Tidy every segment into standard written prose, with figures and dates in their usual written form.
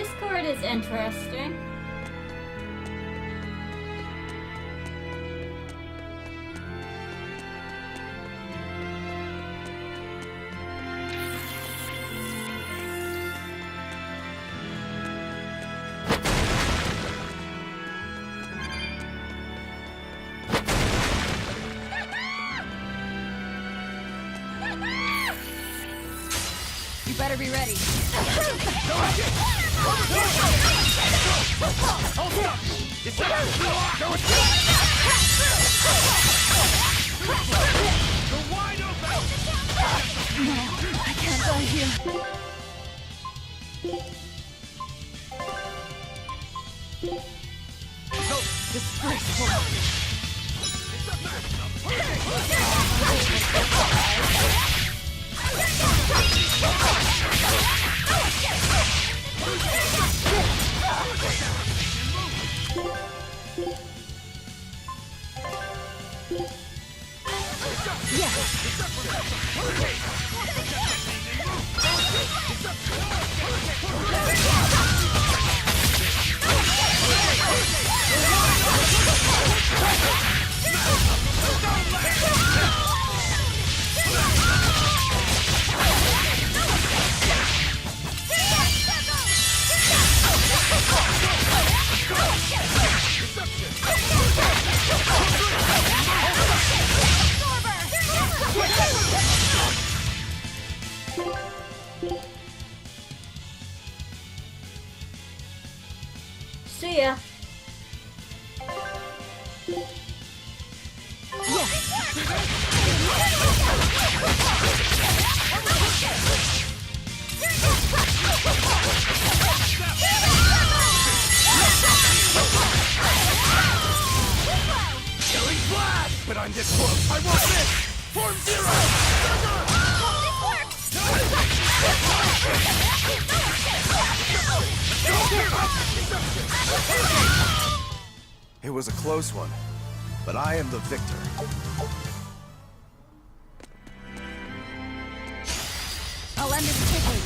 Discord is interesting. You better be ready. No, I can't die here. No, disgraceful. See ya. Killing flash! But I'm this close. I won't miss! Form zero! It was a close one, but I am the victor. I'll end this quickly.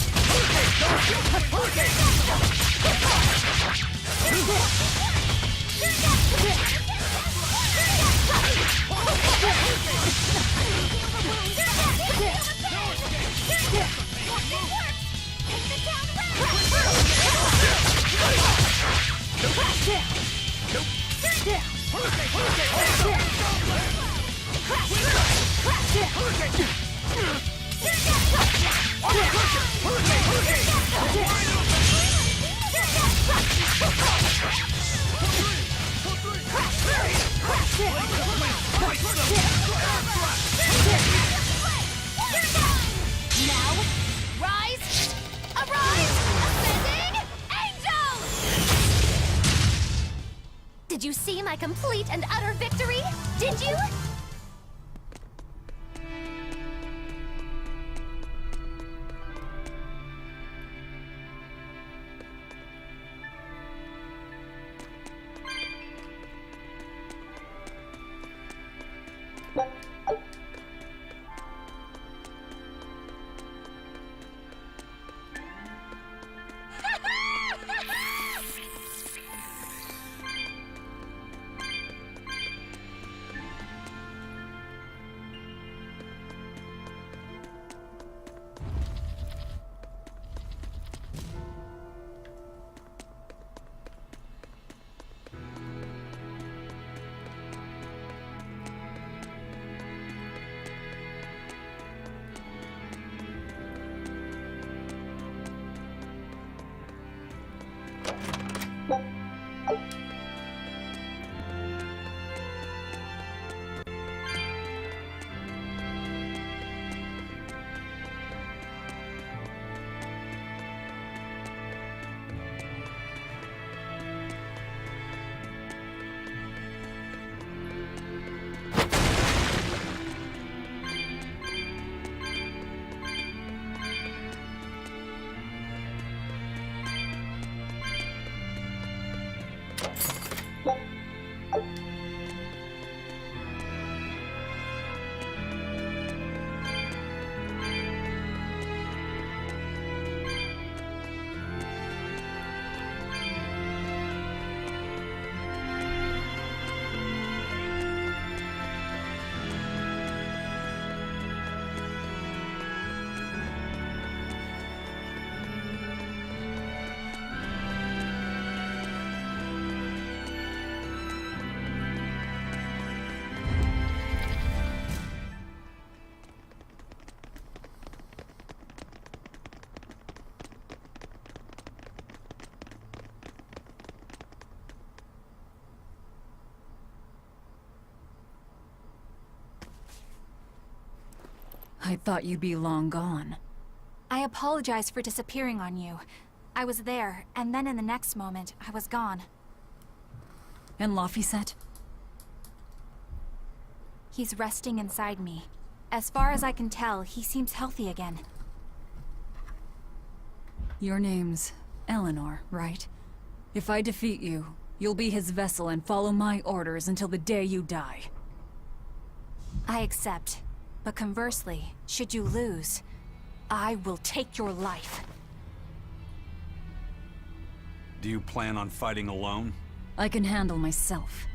Now, rise, arise, ascending angels! Did you see my complete and utter victory? Did you? I thought you'd be long gone. I apologize for disappearing on you. I was there, and then in the next moment, I was gone. And Laphicet? He's resting inside me. As far as I can tell, he seems healthy again. Your name's Eleanor, right? If I defeat you, you'll be his vessel and follow my orders until the day you die. I accept. But conversely, should you lose, I will take your life. Do you plan on fighting alone? I can handle myself.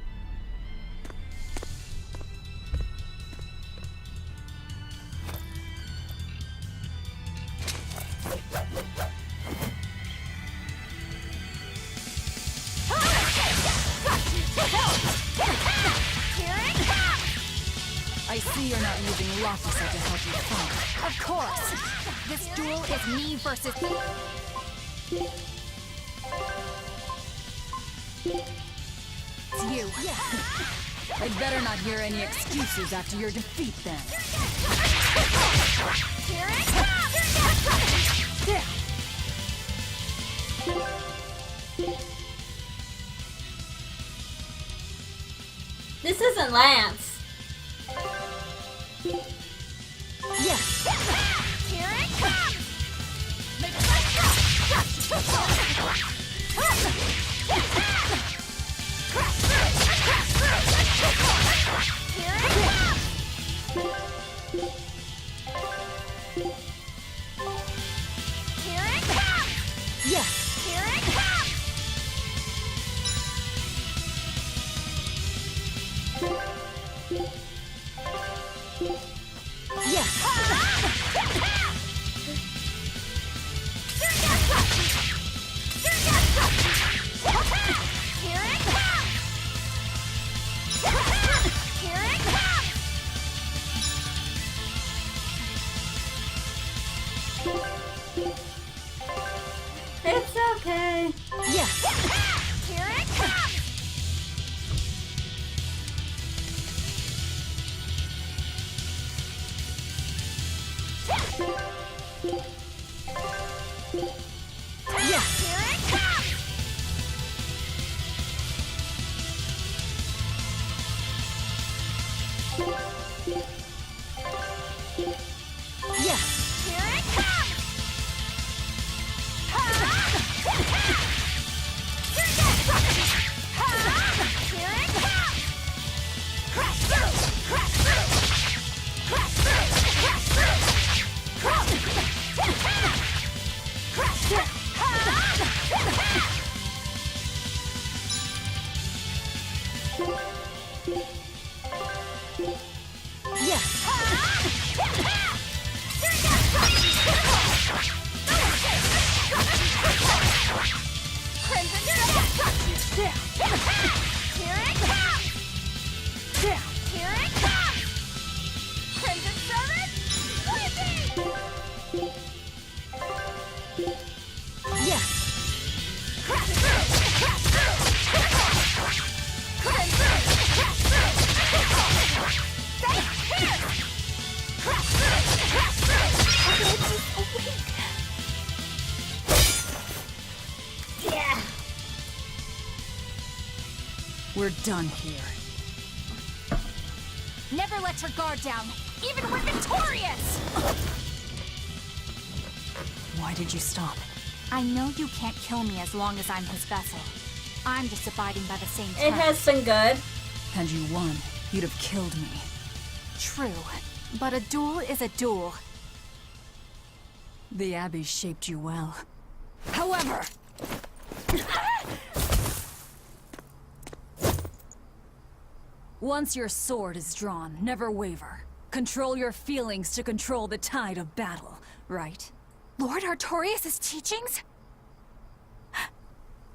I see you're not using Laphicet to help you fight. Of course! This duel is me versus... It's you. I'd better not hear any excuses after your defeat, then. Here it comes! This isn't Lance. Yes! Here it comes! Here it comes! Here it comes! Yes! Here it comes! Yes! Here it comes! Here it comes! It's okay. Yes! Here it comes! Yes! Here it comes! Yes! Here it comes! Here it comes! Crash through! Crash through! Crash through! Crash through! Crash through! Yes! Here it comes! Here it comes! Crimson Servant, sweeping! Yes! Crash through! Crash through! Crimson! Crash through! Stay here! Crash through! Crash through! It's awake! Yeah. We're done here. Never let your guard down, even when victorious! Why did you stop? I know you can't kill me as long as I'm his vessel. I'm just abiding by the same terms. It has been good. Had you won, you'd have killed me. True, but a duel is a duel. The Abbey shaped you well. However... Once your sword is drawn, never waver. Control your feelings to control the tide of battle, right? Lord Artorias' teachings?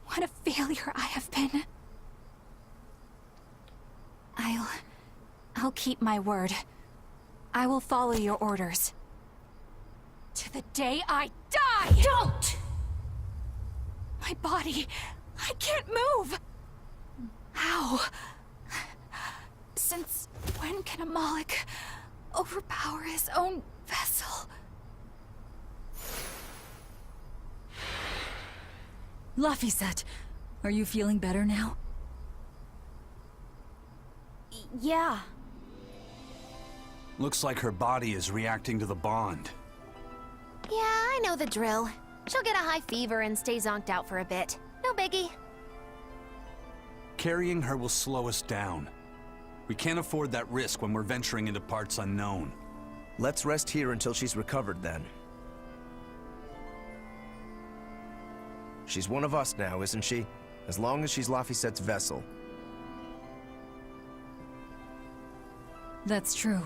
What a failure I have been. I'll keep my word. I will follow your orders. To the day I die! Don't! My body, I can't move! How? Since when can a Moloch overpower his own Laphicet, are you feeling better now? Yeah. Looks like her body is reacting to the bond. Yeah, I know the drill. She'll get a high fever and stay zonked out for a bit. No biggie. Carrying her will slow us down. We can't afford that risk when we're venturing into parts unknown. Let's rest here until she's recovered then. She's one of us now, isn't she? As long as she's Laphicet's vessel. That's true.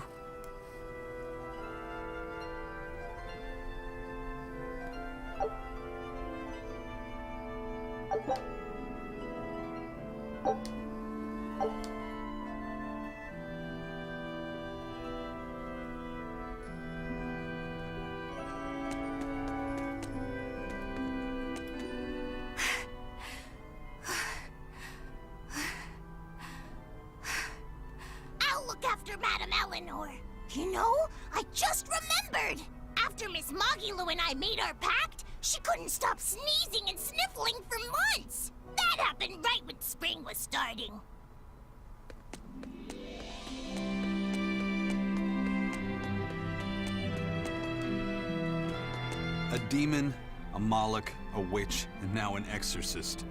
I'll look after Madame Eleanor. You know, I just remembered. After Miss Mogulu and I made our pact, she couldn't stop sneezing and sniffling for months. That happened right when spring was starting. A demon, a Moloch, a witch, and now an exorcist.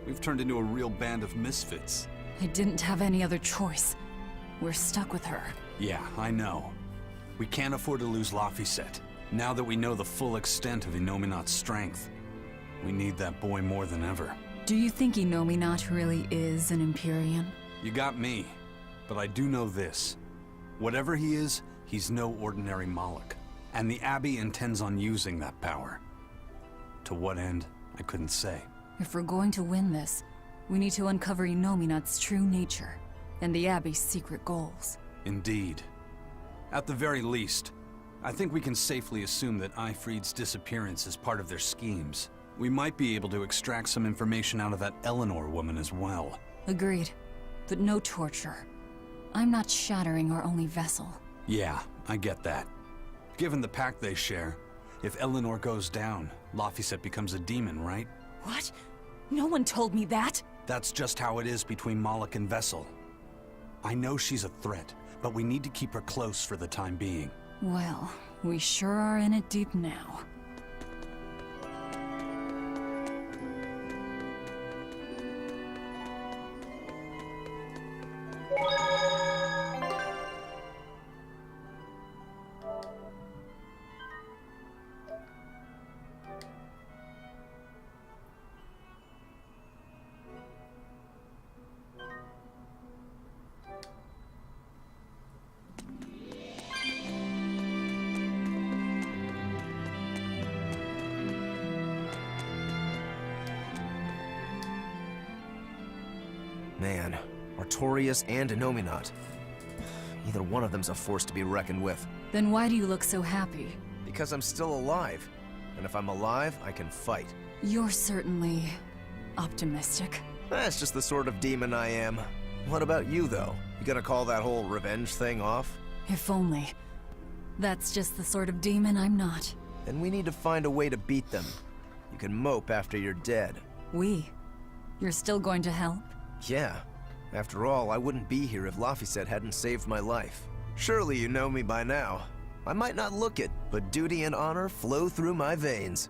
We've turned into a real band of misfits. I didn't have any other choice. We're stuck with her. Yeah, I know. We can't afford to lose Laphicet. Now that we know the full extent of Inominat's strength, we need that boy more than ever. Do you think Inominat really is an Empyrean? You got me, but I do know this. Whatever he is, he's no ordinary Moloch. And the Abbey intends on using that power. To what end, I couldn't say. If we're going to win this, we need to uncover Inominat's true nature and the Abbey's secret goals. Indeed. At the very least, I think we can safely assume that Ifrid's disappearance is part of their schemes. We might be able to extract some information out of that Eleanor woman as well. Agreed. But no torture. I'm not shattering our only vessel. Yeah, I get that. Given the pact they share, if Eleanor goes down, Laphicet becomes a demon, right? What? No one told me that! That's just how it is between Moloch and Vessel. I know she's a threat, but we need to keep her close for the time being. Well, we sure are in it deep now. Man, Artorias and Inominat. Either one of them's a force to be reckoned with. Then why do you look so happy? Because I'm still alive. And if I'm alive, I can fight. You're certainly optimistic. That's just the sort of demon I am. What about you, though? You gonna call that whole revenge thing off? If only. That's just the sort of demon I'm not. Then we need to find a way to beat them. You can mope after you're dead. We? You're still going to help? Yeah. After all, I wouldn't be here if Laphicet hadn't saved my life. Surely you know me by now. I might not look it, but duty and honor flow through my veins.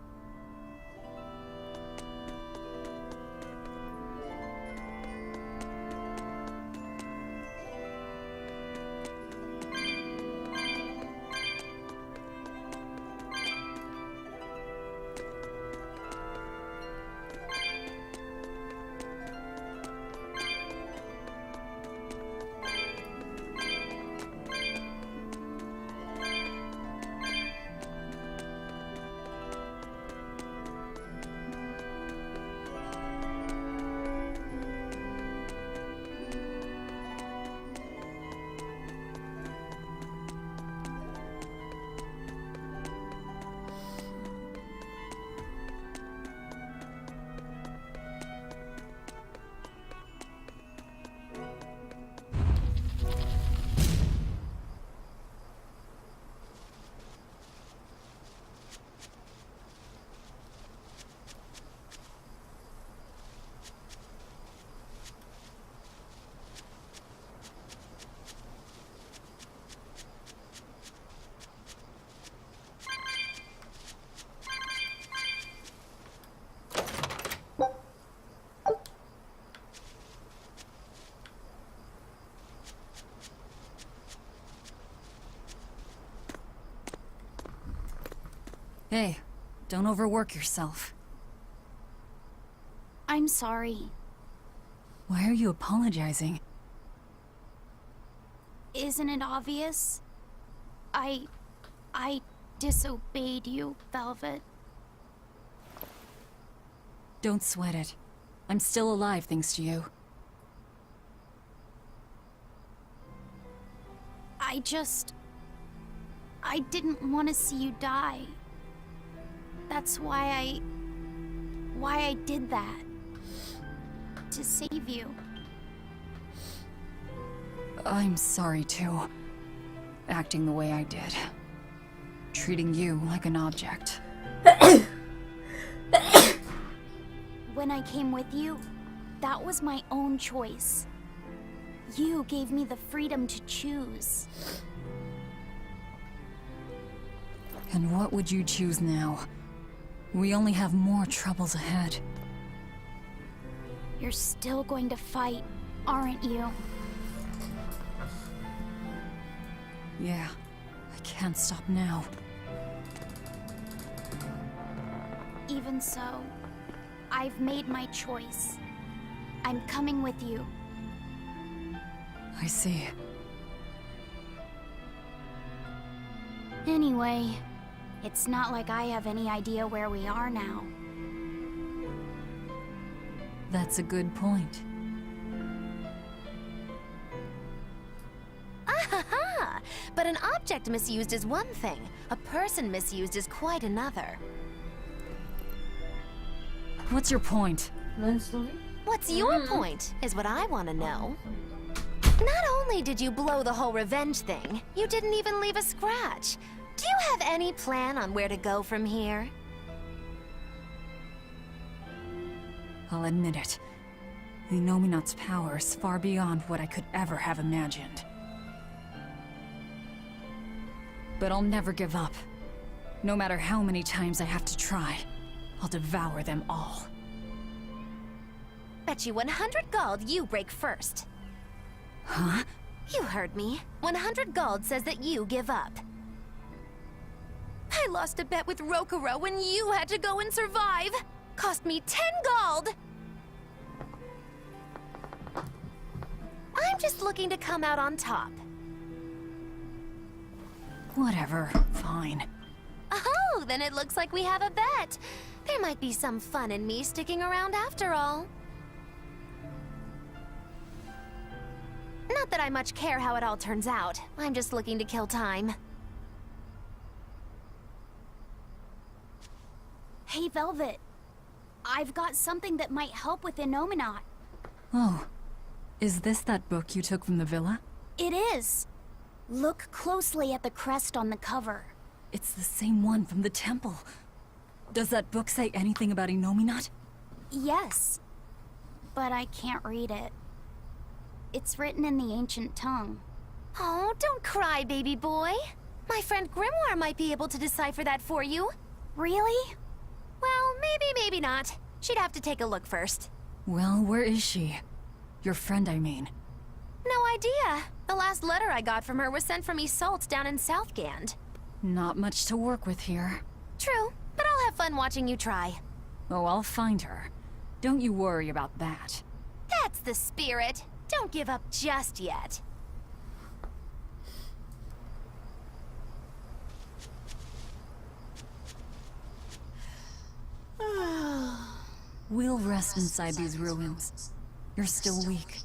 Hey, don't overwork yourself. I'm sorry. Why are you apologizing? Isn't it obvious? I disobeyed you, Velvet. Don't sweat it. I'm still alive thanks to you. I didn't want to see you die. That's why I did that. To save you. I'm sorry too. Acting the way I did. Treating you like an object. When I came with you, that was my own choice. You gave me the freedom to choose. And what would you choose now? We only have more troubles ahead. You're still going to fight, aren't you? Yeah, I can't stop now. Even so, I've made my choice. I'm coming with you. I see. Anyway, it's not like I have any idea where we are now. That's a good point. Ah-ha-ha! But an object misused is one thing. A person misused is quite another. What's your point? What's your point, is what I want to know. Not only did you blow the whole revenge thing, you didn't even leave a scratch. Do you have any plan on where to go from here? I'll admit it. The Nominat's power is far beyond what I could ever have imagined. But I'll never give up. No matter how many times I have to try, I'll devour them all. Bet you 100 gold you break first. Huh? You heard me. 100 gold says that you give up. I lost a bet with Rokuro when you had to go and survive. Cost me 10 gold. I'm just looking to come out on top. Whatever. Fine. Oh, then it looks like we have a bet. There might be some fun in me sticking around after all. Not that I much care how it all turns out. I'm just looking to kill time. Hey, Velvet. I've got something that might help with Inominat. Oh. Is this that book you took from the villa? It is. Look closely at the crest on the cover. It's the same one from the temple. Does that book say anything about Inominat? Yes. But I can't read it. It's written in the ancient tongue. Oh, don't cry, baby boy. My friend Grimoire might be able to decipher that for you. Really? Well, maybe not. She'd have to take a look first. Well, where is she? Your friend, I mean. No idea. The last letter I got from her was sent from Isolde down in Southgand. Not much to work with here. True, but I'll have fun watching you try. Oh, I'll find her. Don't you worry about that. That's the spirit. Don't give up just yet. We'll rest inside these ruins. You're still weak.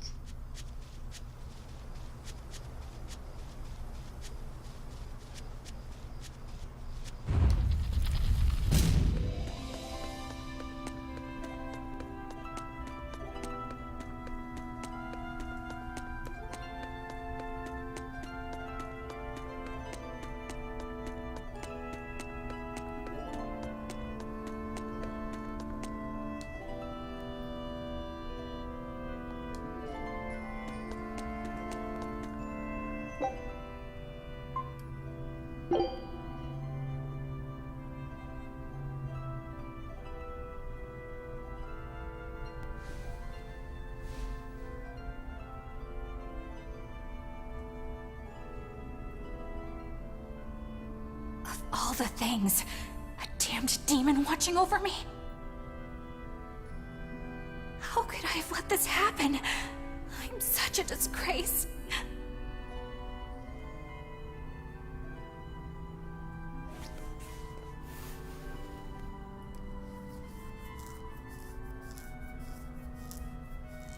All the things, a damned demon watching over me? How could I have let this happen? I'm such a disgrace.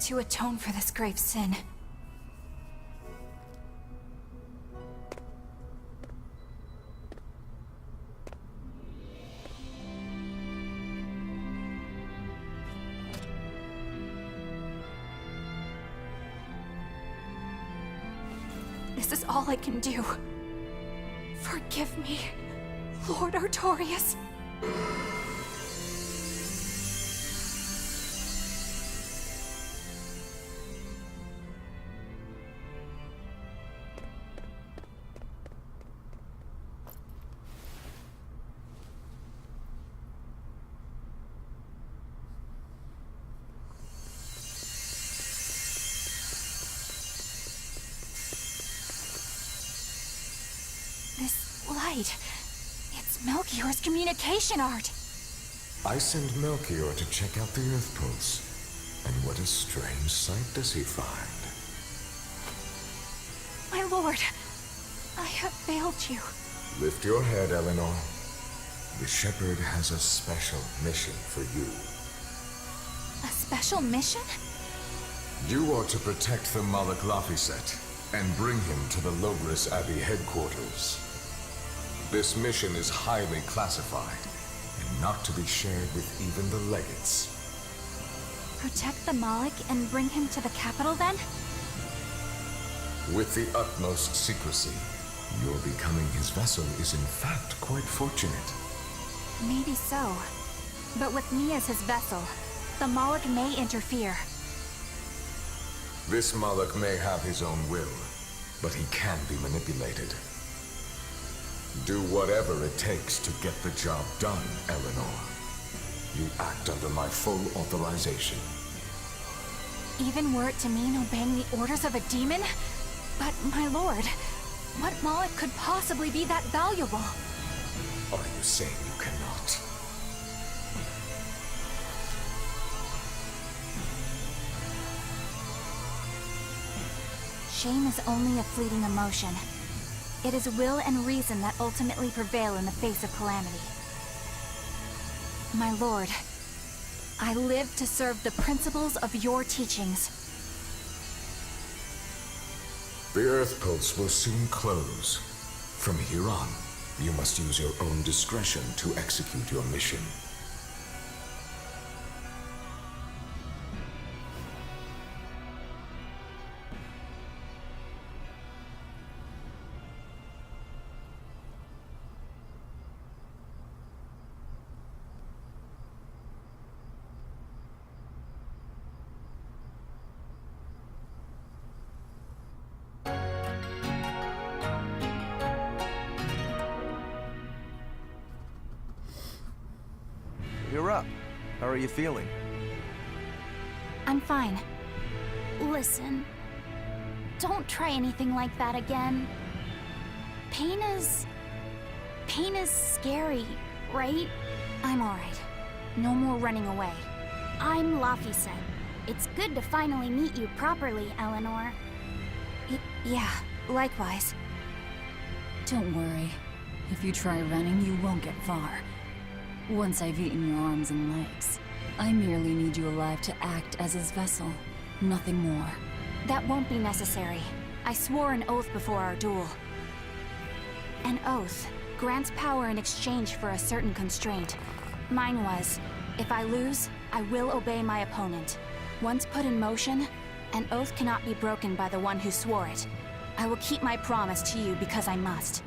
To atone for this grave sin. This is all I can do. Forgive me, Lord Artorias. This light, it's Melchior's communication art. I send Melchior to check out the Earth Pulse. And what a strange sight does he find? My lord, I have failed you. Lift your head, Eleanor. The Shepherd has a special mission for you. A special mission? You are to protect the Malak Laphicet and bring him to the Logris Abbey headquarters. This mission is highly classified and not to be shared with even the legates. Protect the Malik and bring him to the capital then? With the utmost secrecy, your becoming his vessel is in fact quite fortunate. Maybe so. But with me as his vessel, the Malik may interfere. This Malak may have his own will, but he can be manipulated. Do whatever it takes to get the job done, Eleanor. You act under my full authorization. Even were it to mean obeying the orders of a demon? But, my lord, what Malik could possibly be that valuable? Are you saying you cannot? Shame is only a fleeting emotion. It is will and reason that ultimately prevail in the face of calamity. My lord, I live to serve the principles of your teachings. The Earth Pulse will soon close. From here on, you must use your own discretion to execute your mission. You're up. How are you feeling? I'm fine. Listen, don't try anything like that again. Pain is scary, right? I'm alright. No more running away. I'm Laphicet. It's good to finally meet you properly, Eleanor. Yeah, likewise. Don't worry. If you try running, you won't get far. Once I've eaten your arms and legs, I merely need you alive to act as his vessel. Nothing more. That won't be necessary. I swore an oath before our duel. An oath grants power in exchange for a certain constraint. Mine was, if I lose, I will obey my opponent. Once put in motion, an oath cannot be broken by the one who swore it. I will keep my promise to you because I must.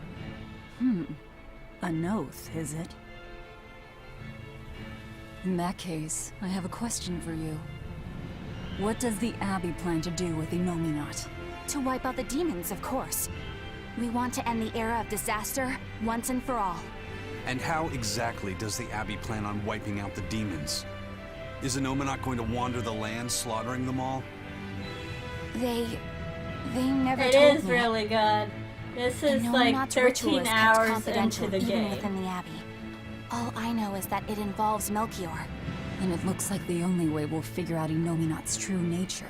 An oath, is it? In that case, I have a question for you. What does the Abbey plan to do with the Nominat? To wipe out the demons, of course. We want to end the era of disaster once and for all. And how exactly does the Abbey plan on wiping out the demons? Is Anomanot going to wander the land, slaughtering them all? They never It told is me. really good. This is And like Nominat's ritual 13 is kept hours confidential into the even game. within the Abbey. All I know is that it involves Melchior. And it looks like the only way we'll figure out Inominat's true nature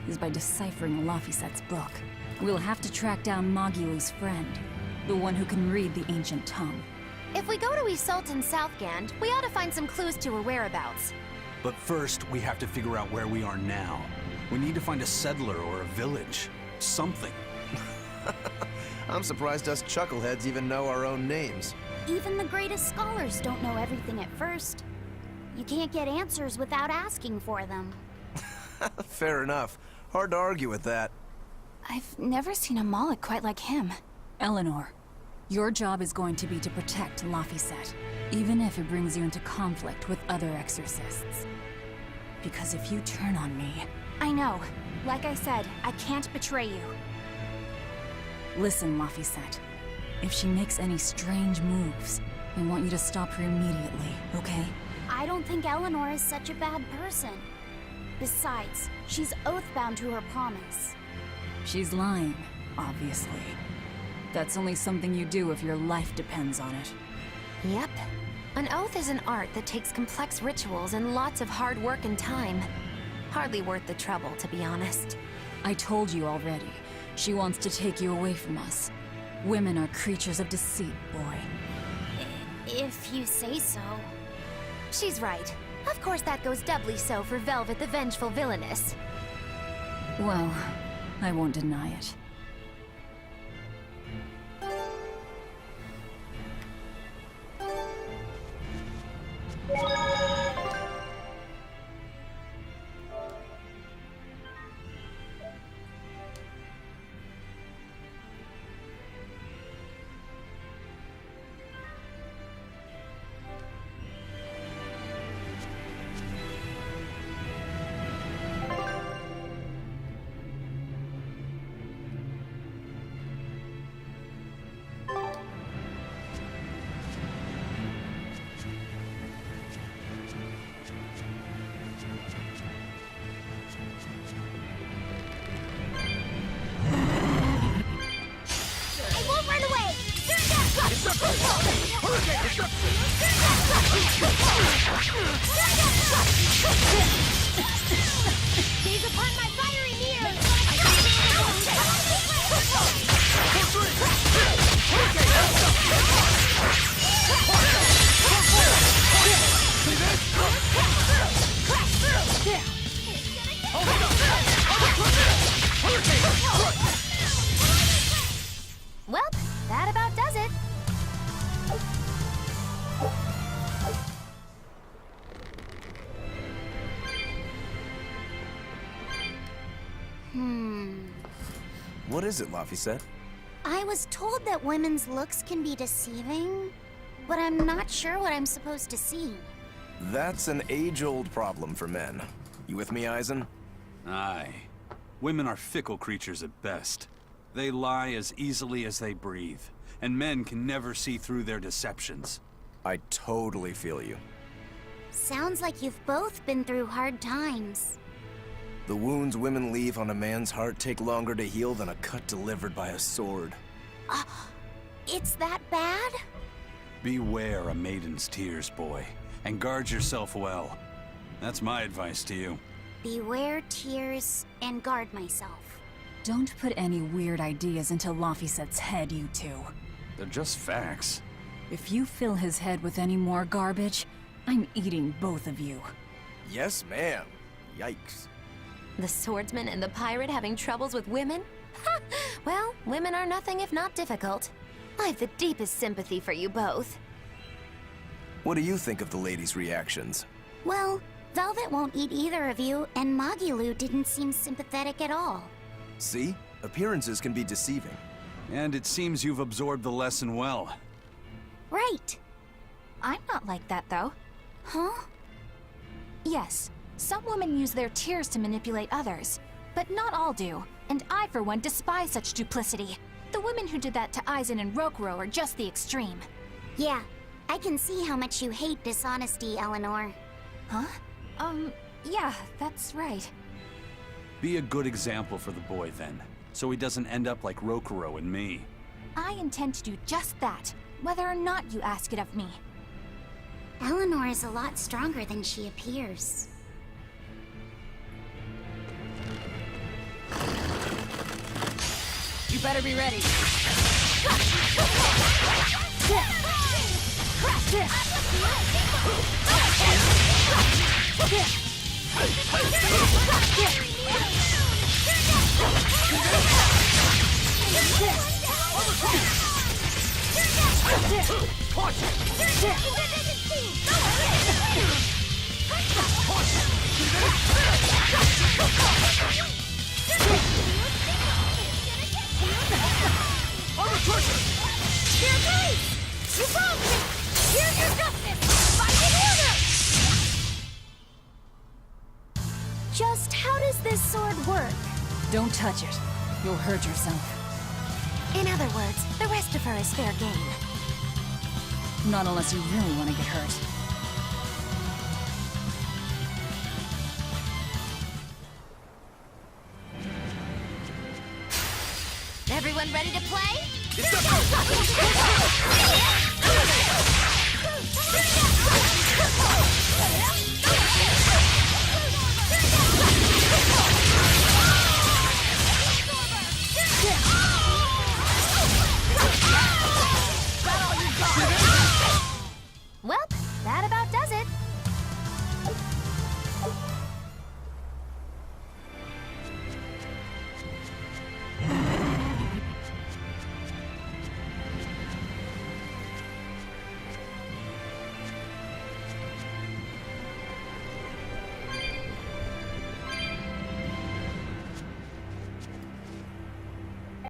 is by deciphering Laphicet's book. We'll have to track down Magilu's friend, the one who can read the ancient tongue. If we go to Isolt and Southgand, we ought to find some clues to her whereabouts. But first, we have to figure out where we are now. We need to find a settler or a village. Something. I'm surprised us chuckleheads even know our own names. Even the greatest scholars don't know everything at first. You can't get answers without asking for them. Fair enough. Hard to argue with that. I've never seen a Moloch quite like him. Eleanor, your job is going to be to protect Laphicet, even if it brings you into conflict with other exorcists. Because if you turn on me... I know. Like I said, I can't betray you. Listen, Laphicet. If she makes any strange moves, I want you to stop her immediately, okay? I don't think Eleanor is such a bad person. Besides, she's oath-bound to her promise. She's lying, obviously. That's only something you do if your life depends on it. Yep. An oath is an art that takes complex rituals and lots of hard work and time. Hardly worth the trouble, to be honest. I told you already. She wants to take you away from us. Women are creatures of deceit, boy. If you say so. She's right. Of course that goes doubly so for Velvet the Vengeful Villainess. Well, I won't deny it. Gaze upon my fiery mirror! Well, that about does it. What is it, Laphicet? I was told that women's looks can be deceiving, but I'm not sure what I'm supposed to see. That's an age-old problem for men. You with me, Eisen? Aye. Women are fickle creatures at best. They lie as easily as they breathe, and men can never see through their deceptions. I totally feel you. Sounds like you've both been through hard times. The wounds women leave on a man's heart take longer to heal than a cut delivered by a sword. It's that bad? Beware a maiden's tears, boy, and guard yourself well. That's my advice to you. Beware tears and guard myself. Don't put any weird ideas into Laphicet's head, you two. They're just facts. If you fill his head with any more garbage, I'm eating both of you. Yes, ma'am. Yikes. The swordsman and the pirate having troubles with women? Ha! Well, women are nothing if not difficult. I've the deepest sympathy for you both. What do you think of the ladies' reactions? Well, Velvet won't eat either of you, and Magilu didn't seem sympathetic at all. See? Appearances can be deceiving. And it seems you've absorbed the lesson well. Right. I'm not like that, though. Huh? Yes, some women use their tears to manipulate others, but not all do, and I, for one, despise such duplicity. The women who did that to Eisen and Rokuro are just the extreme. Yeah, I can see how much you hate dishonesty, Eleanor. Huh? Yeah, that's right. Be a good example for the boy, then, so he doesn't end up like Rokuro and me. I intend to do just that, whether or not you ask it of me. Eleanor is a lot stronger than she appears. You better be ready. Just how does this sword work? Don't touch it. You'll hurt yourself. In other words, the rest of her is fair game. Not unless you really want to get hurt.